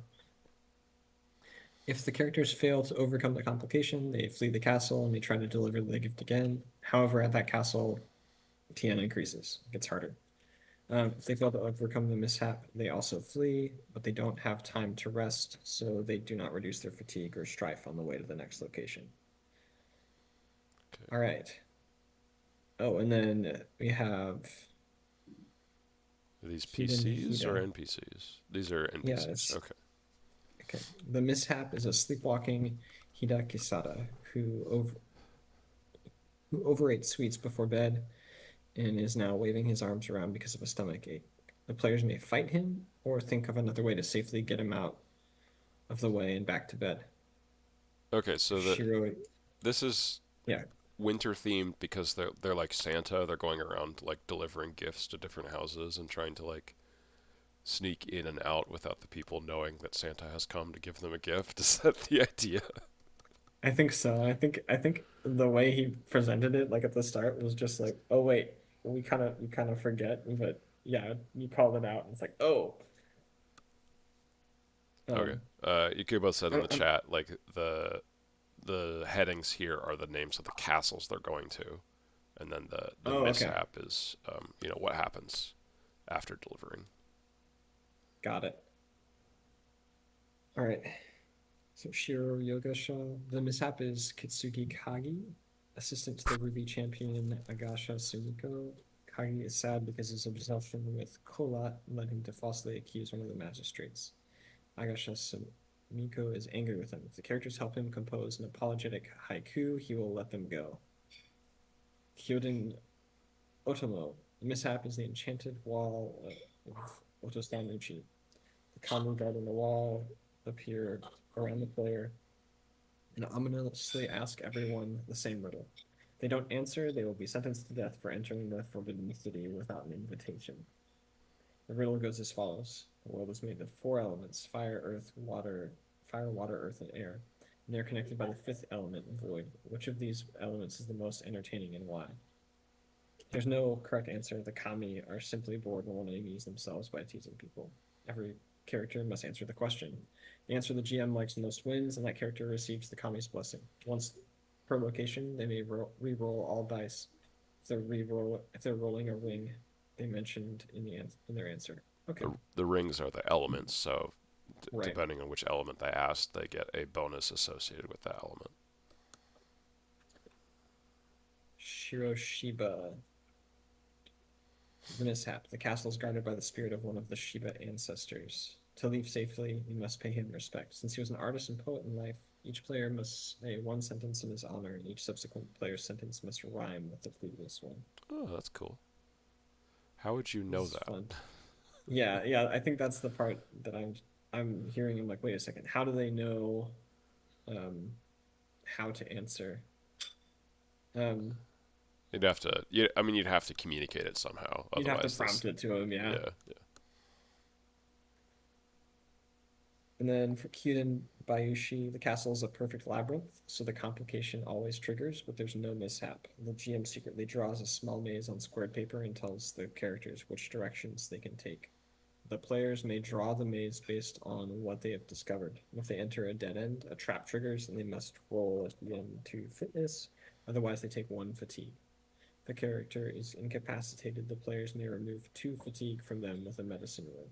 If the characters fail to overcome the complication, they flee the castle and they try to deliver the gift again. However, at that castle, TN increases, it gets harder. If they fail to overcome the mishap, they also flee, but they don't have time to rest, so they do not reduce their fatigue or strife on the way to the next location. Okay. All right. Oh, and then we have Are these Hiden PCs or Hida. NPCs? These are Yeah, NPCs. it's Okay. okay. The mishap is a sleepwalking Hida Kisada who overate sweets before bed and is now waving his arms around because of a stomach ache. The players may fight him or think of another way to safely get him out of the way and back to bed. Okay, so Shiro, this is yeah, winter themed because they're like Santa. They're going around like delivering gifts to different houses and trying to like sneak in and out without the people knowing that Santa has come to give them a gift. Is that the idea? I think so. I think the way he presented it, like at the start, was just like, oh wait, we kind of forget, but yeah, you called it out. And it's like, oh, Okay. um, Yakubo said in the I'm, chat like the headings here are the names of the castles they're going to, and then the oh, okay, mishap is what happens after delivering. got it. All right. So Shiro Yogasha, the mishap is Kitsugi Kagi, assistant to the Ruby champion Agasha Sumiko. Kagi is sad because his obsession with Kolat led him to falsely accuse one of the magistrates. Agasha Sumiko is angry with him. If the characters help him compose an apologetic haiku, he will let them go. Kyodin Otomo, the mishap is the enchanted wall of Otostanuchi. The combo guard on the wall appear around the player and ominously ask everyone the same riddle. If they don't answer, they will be sentenced to death for entering the Forbidden City without an invitation. The riddle goes as follows. The world is made of 4 elements, fire, water, earth, and air. And they're connected by the 5th element, void. Which of these elements is the most entertaining and why? There's no correct answer. The kami are simply bored and want to amuse themselves by teasing people. Every character must answer the question. The answer the GM likes most wins, and that character receives the kami's blessing. Once per location, they may re-roll all dice. If they're rolling a ring, they mentioned in their answer. Okay. The rings are the elements, so Right. depending on which element they asked, they get a bonus associated with that element. Shiroshiba. The mishap. The castle is guarded by the spirit of one of the Shiba ancestors. To leave safely, you must pay him respect. Since he was an artist and poet in life, each player must say one sentence in his honor, and each subsequent player's sentence must rhyme with the previous one. Oh, that's cool. How would you This know is that? fun. Yeah, yeah. I think that's the part that I'm hearing. I'm like, wait a second. How do they know um, how to answer? Um, You'd have to communicate it somehow. you'd have to Otherwise, prompt it to him, yeah. yeah, yeah. And then for Kyuden Bayushi, the castle is a perfect labyrinth, so the complication always triggers, but there's no mishap. The GM secretly draws a small maze on squared paper and tells the characters which directions they can take. The players may draw the maze based on what they have discovered. If they enter a dead end, a trap triggers and they must roll at the end to fitness, otherwise they take 1 fatigue. If the character is incapacitated, the players may remove 2 fatigue from them with a medicine roll.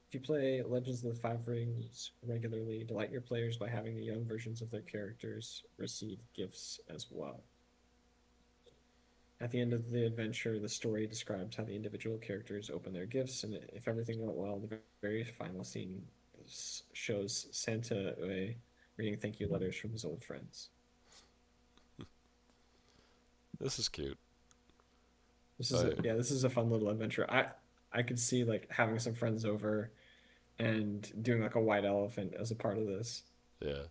If you play Legends of the Five Rings regularly, delight your players by having the young versions of their characters receive gifts as well. At the end of the adventure, the story describes how the individual characters open their gifts, and if everything went well, the very final scene shows Santa reading thank you letters from his old friends. This is cute. This is a fun little adventure. I could see like having some friends over and doing like a white elephant as a part of this. Yeah.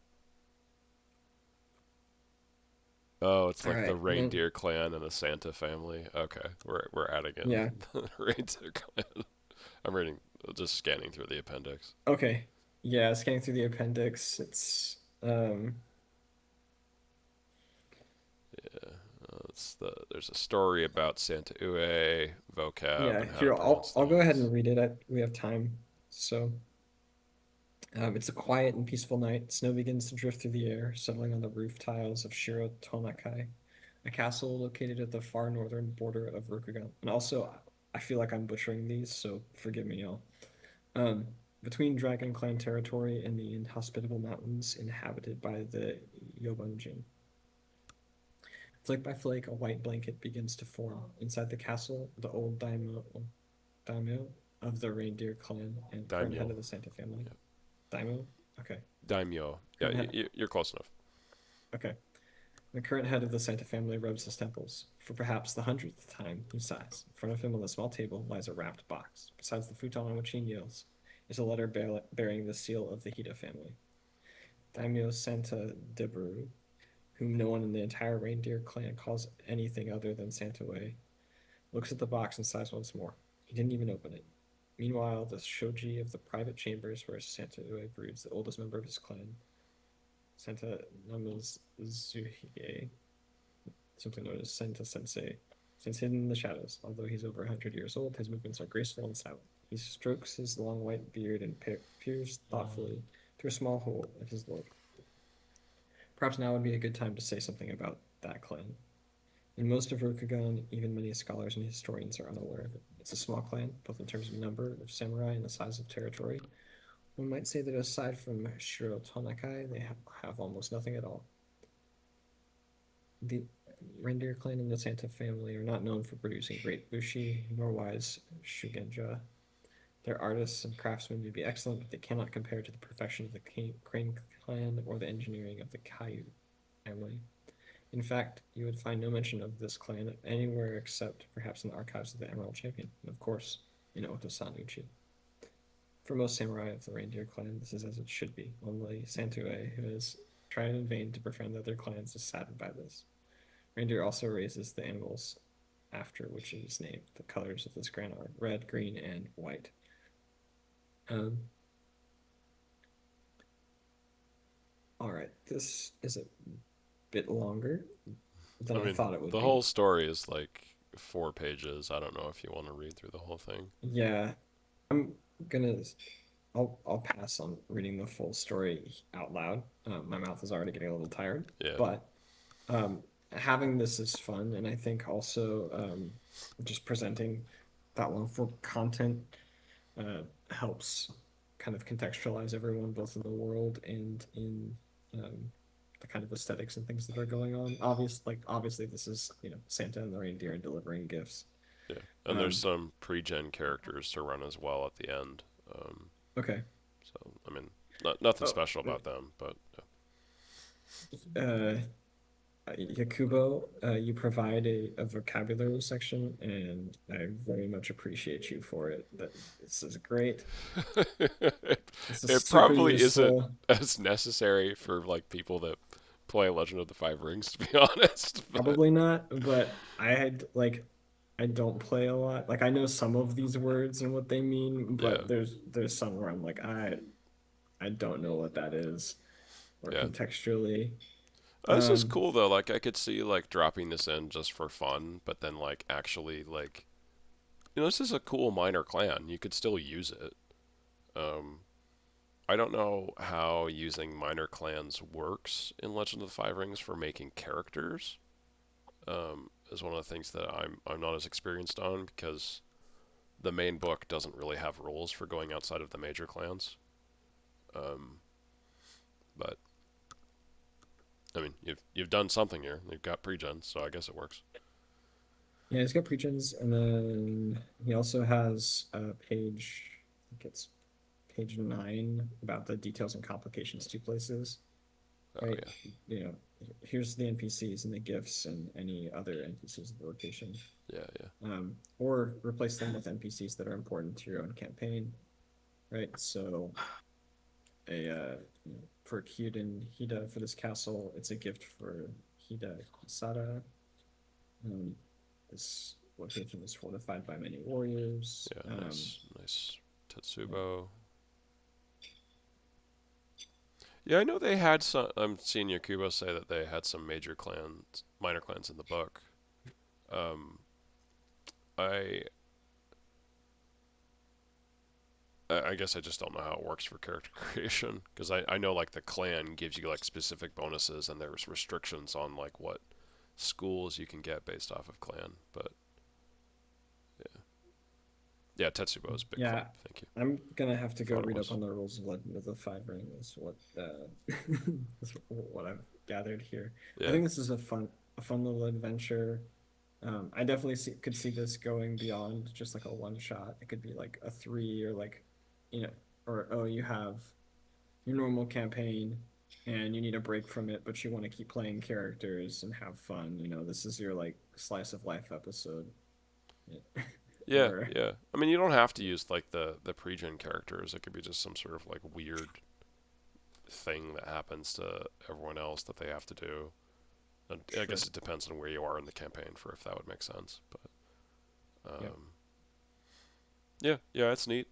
Oh, it's All like the right, then, reindeer clan and the Santa family. Okay, we're adding in yeah, the reindeer clan. I'm reading, just scanning through the appendix. okay, yeah. Scanning through the appendix, it's Yeah, there's a story about Santa Ue, vocab, yeah. and how to Here, pronounce I'll go ahead things. and read it. We have time, so. It's a quiet and peaceful night. Snow begins to drift through the air, settling on the roof tiles of Shiro Tonakai, a castle located at the far northern border of Rokugan. And also, I feel like I'm butchering these, so forgive me, y'all. Um, Between Dragon Clan territory and the inhospitable mountains inhabited by the Yobunjin. Flake by flake, a white blanket begins to form. Inside the castle, the old daimyo of the reindeer clan and current head Daimyo. of the Santa family. Yeah. Daimyo? Okay. Daimyo. Yeah, Current head. you're close enough. Okay. The current head of the Santa family rubs his temples. For perhaps the 100th time, he sighs. In front of him on the small table lies a wrapped box. Besides the futon on which he kneels is a letter bearing the seal of the Hida family. Daimyo Santa Deberu, whom no one in the entire reindeer clan calls anything other than Santa Way, looks at the box and sighs once more. He didn't even open it. Meanwhile, the shoji of the private chambers where Santa Ue broods, the oldest member of his clan, Santa Namazuhige, simply known as Santa Sensei, stands hidden in the shadows. Although he's over 100 years old, his movements are graceful and silent. He strokes his long white beard and peers thoughtfully through a small hole at his lord. Perhaps now would be a good time to say something about that clan. In most of Rokugan, even many scholars and historians are unaware of it. It's a small clan, both in terms of number of samurai and the size of territory. One might say that aside from Shiro Tonakai, they have almost nothing at all. The reindeer clan and the Santa family are not known for producing great bushi, nor wise shugenja. Their artists and craftsmen may be excellent, but they cannot compare to the perfection of the Crane clan or the engineering of the Kaiu family. In fact, you would find no mention of this clan anywhere except perhaps in the archives of the Emerald Champion, and of course, in Otosanuchi. For most samurai of the reindeer clan, this is as it should be. Only Santue, who has tried in vain to befriend other clans, is saddened by this. Reindeer also raises the animals after which it is named. The colors of this clan are red, green, and white. All right, this is a bit longer than I I mean, thought it would the be. whole story is like 4 pages. I don't know if you want to read through the whole thing. Yeah, I'm gonna. I'll pass on reading the full story out loud. My mouth is already getting a little tired, Yeah. but having this is fun, and I think also just presenting that one for content helps kind of contextualize everyone, both in the world and in the kind of aesthetics and things that are going on. Obviously, this is Santa and the reindeer and delivering gifts. Yeah. And there's Um, some pre-gen characters to run as well at the end. okay. So, I mean, nothing Oh, special about them, but uh, Yakubo, you provide a vocabulary section, and I very much appreciate you for it. This is great. it, This is it super probably isn't useful. as necessary for like people that play Legend of the Five Rings, to be honest. But Probably not, but I don't play a lot. Like I know some of these words and what they mean, yeah, but there's some where I'm like I don't know what that is, or Yeah. contextually. This is Um, cool though. Like I could see like dropping this in just for fun, but then like actually like this is a cool minor clan. You could still use it. Um, I don't know how using minor clans works in Legend of the Five Rings for making characters. Is one of the things that I'm not as experienced on because the main book doesn't really have rules for going outside of the major clans. Um, but I mean, you've done something here. You've got pre-gens, so I guess it works. yeah, he's got pregens, and then he also has a page. I think it's page 9 about the details and complications to places. Oh Right? yeah, You know, here's the NPCs and the gifts and any other NPCs of the location. yeah, yeah, Or replace them with NPCs that are important to your own campaign, right? So for Kyuden Hida for this castle, it's a gift for Hida Kisada. Um, this location is fortified by many warriors. yeah. Nice Yeah, Tetsubo. Yeah, I know they had some. I'm seeing Yakubo say that they had some major clans, minor clans in the book. Um, I I guess I just don't know how it works for character creation because I know like the clan gives you like specific bonuses and there's restrictions on like what schools you can get based off of clan. But yeah, yeah, Tetsubo is big club. yeah. Thank you. I'm gonna have to go Thought it read up was. on the rules of Legend of the Five Ring. Is what is what I've gathered here. I Yeah, think this is a fun little adventure. I definitely could see this going beyond just like a one shot. It could be like a three or like, you know, or oh, you have your normal campaign and you need a break from it, but you want to keep playing characters and have fun. You know, this is your like slice of life episode. Yeah. yeah, Where yeah. I mean, you don't have to use like the pre-gen characters. It could be just some sort of like weird thing that happens to everyone else that they have to do. And I sure. guess it depends on where you are in the campaign for if that would make sense. But Yep. yeah, yeah, it's neat.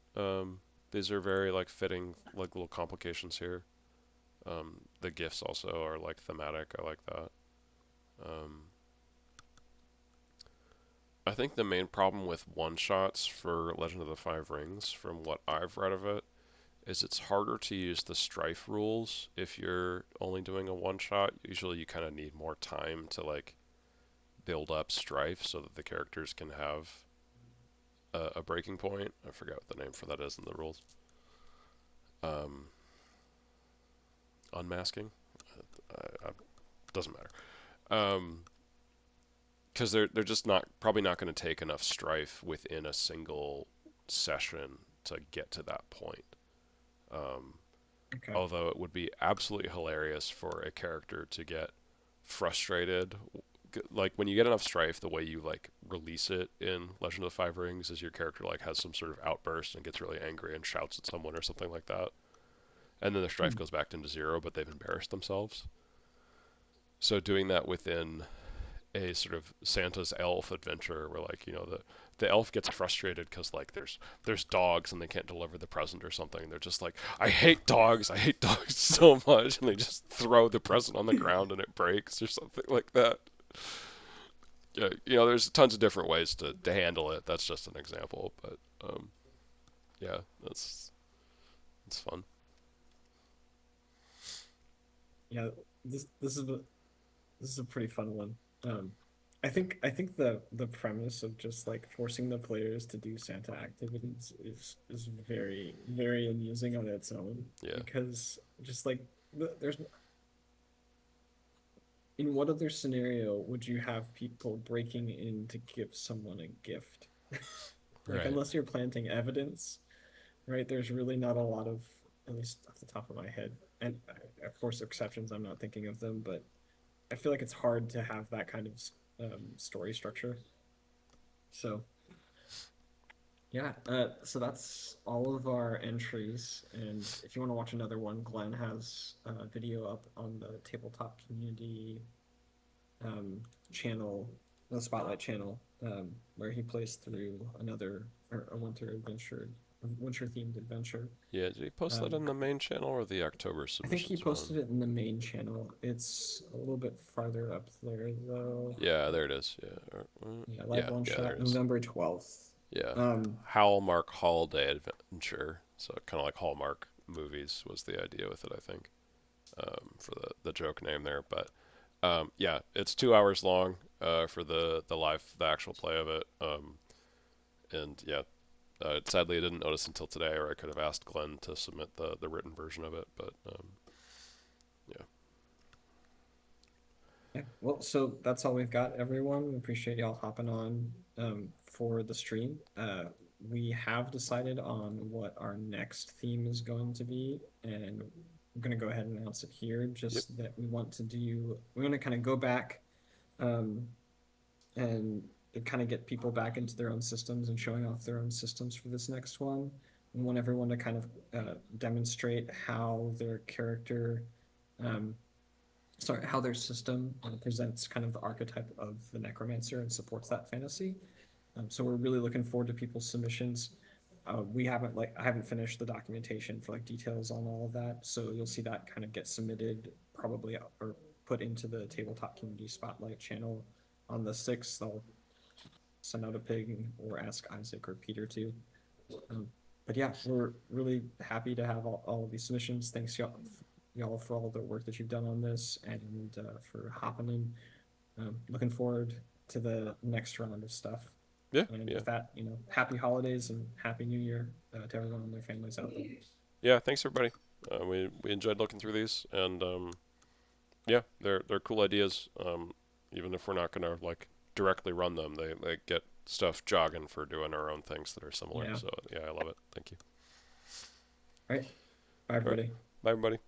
These are very like fitting like little complications here. The gifts also are like thematic. I like that. Um, I think the main problem with one shots for Legend of the Five Rings, from what I've read of it, is it's harder to use the strife rules if you're only doing a one shot. Usually, you kind of need more time to like build up strife so that the characters can have a breaking point. I forget what the name for that is in the rules. Um, Unmasking. Doesn't matter. Um, because they're just not probably not going to take enough strife within a single session to get to that point. Um, Okay. Although it would be absolutely hilarious for a character to get frustrated, like when you get enough strife, the way you like release it in Legend of the Five Rings is your character like has some sort of outburst and gets really angry and shouts at someone or something like that, and then the strife Hmm. goes back into zero, but they've embarrassed themselves. So doing that within a sort of Santa's elf adventure where like the elf gets frustrated because like there's dogs and they can't deliver the present or something. They're just like, I hate dogs so much, and they just throw the present on the ground and it breaks or something like that. Yeah, there's tons of different ways to handle it. That's just an example, but yeah, that's fun. Yeah, this is this is a pretty fun one. Um, I think the premise of just like forcing the players to do Santa activities is very amusing on its own Yeah, because just like there's in what other scenario would you have people breaking in to give someone a gift? Like right. unless you're planting evidence, right? There's really not a lot of, at least off the top of my head, and of course exceptions. I'm not thinking of them, but I feel like it's hard to have that kind of story structure. So yeah, so that's all of our entries. And if you want to watch another one, Glenn has a video up on the Tabletop Community channel, the Spotlight channel, where he plays through another or a winter adventure winter themed adventure. Yeah, did he post that Um, in the main channel or the October I think he submissions one? posted it in the main channel. It's a little bit farther up there though. Yeah, there it is. Yeah, Yeah, live yeah, one yeah, there shot it is. November 12th. Yeah, Um, Hallmark Holiday Adventure. So kind of like Hallmark movies was the idea with it, I think, for the joke name there. But yeah, it's 2 hours long for the actual play of it. And yeah, sadly I didn't notice until today, or I could have asked Glenn to submit the written version of it. But yeah, yeah, well, so that's all we've got, everyone. We appreciate y'all hopping on for the stream. We have decided on what our next theme is going to be, and I'm going to go ahead and announce it here. yep, Just that we want to kind of go back um, and kind of get people back into their own systems and showing off their own systems for this next one. We want everyone to kind of demonstrate how their character um, how their system presents kind of the archetype of the necromancer and supports that fantasy. So we're really looking forward to people's submissions. I haven't finished the documentation for like details on all of that, so you'll see that kind of get submitted probably or put into the Tabletop Community Spotlight channel on the 6th. I'll send out a ping or ask Isaac or Peter to. But yeah, we're really happy to have all of these submissions. Thanks y'all for all the work that you've done on this and for hopping in. Looking forward to the next round of stuff. yeah, And yeah, with that, happy holidays and happy new year to everyone and their families out there. yeah. Thanks everybody. We enjoyed looking through these, and yeah, they're cool ideas. Even if we're not gonna like directly run them, they get stuff jogging for doing our own things that are similar. Yeah. So yeah, I love it. Thank you. All right. Bye, All right, everybody. bye everybody.